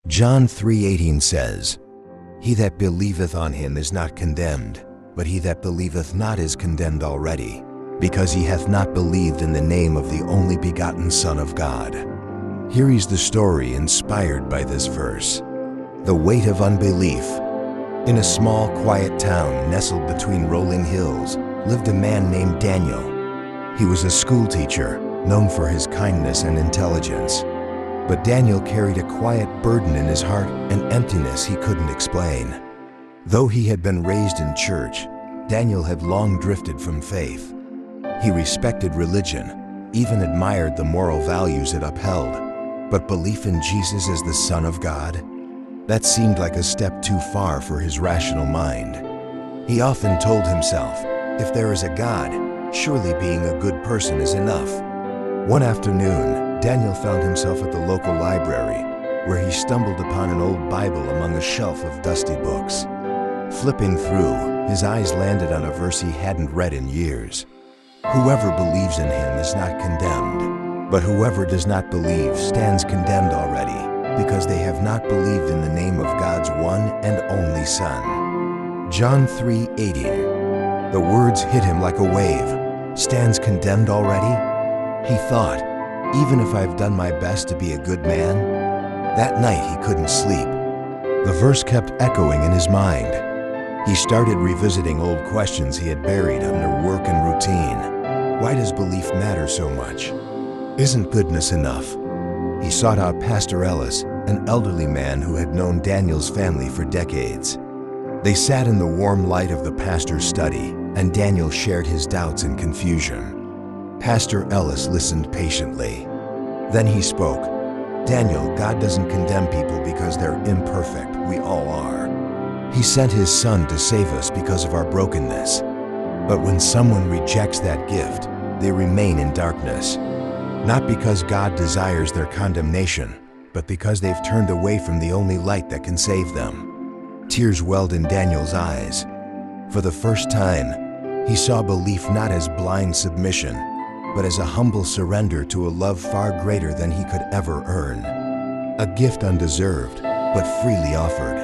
John 3:18 says, "He that believeth on him is not condemned, but he that believeth not is condemned already, because he hath not believed in the name of the only begotten Son of God." Here is the story inspired by this verse. The weight of unbelief. In a small, quiet town nestled between rolling hills lived a man named Daniel. He was a school teacher, known for his kindness and intelligence. But Daniel carried a quiet burden in his heart, an emptiness he couldn't explain. Though he had been raised in church, Daniel had long drifted from faith. He respected religion, even admired the moral values it upheld. But belief in Jesus as the Son of God? That seemed like a step too far for his rational mind. He often told himself, if there is a God, surely being a good person is enough. One afternoon, Daniel found himself at the local library, where he stumbled upon an old Bible among a shelf of dusty books. Flipping through, his eyes landed on a verse he hadn't read in years. "Whoever believes in him is not condemned, but whoever does not believe stands condemned already, because they have not believed in the name of God's one and only Son." John 3:18. The words hit him like a wave. Stands condemned already? He thought, even if I've done my best to be a good man? That night he couldn't sleep. The verse kept echoing in his mind. He started revisiting old questions he had buried under work and routine. Why does belief matter so much? Isn't goodness enough? He sought out Pastor Ellis, an elderly man who had known Daniel's family for decades. They sat in the warm light of the pastor's study, and Daniel shared his doubts and confusion. Pastor Ellis listened patiently. Then he spoke. "Daniel, God doesn't condemn people because they're imperfect. We all are. He sent his Son to save us because of our brokenness. But when someone rejects that gift, they remain in darkness. Not because God desires their condemnation, but because they've turned away from the only light that can save them." Tears welled in Daniel's eyes. For the first time, he saw belief not as blind submission, but as a humble surrender to a love far greater than he could ever earn. A gift undeserved, but freely offered.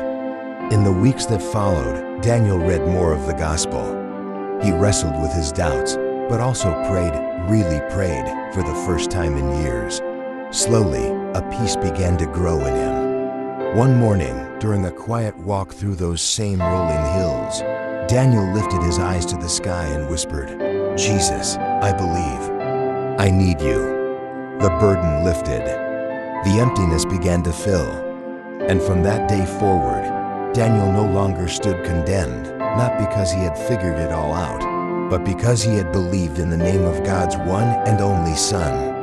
In the weeks that followed, Daniel read more of the gospel. He wrestled with his doubts, but also prayed, really prayed, for the first time in years. Slowly, a peace began to grow in him. One morning, during a quiet walk through those same rolling hills, Daniel lifted his eyes to the sky and whispered, "Jesus, I believe. I need you." The burden lifted. The emptiness began to fill. And from that day forward, Daniel no longer stood condemned, not because he had figured it all out, but because he had believed in the name of God's one and only Son.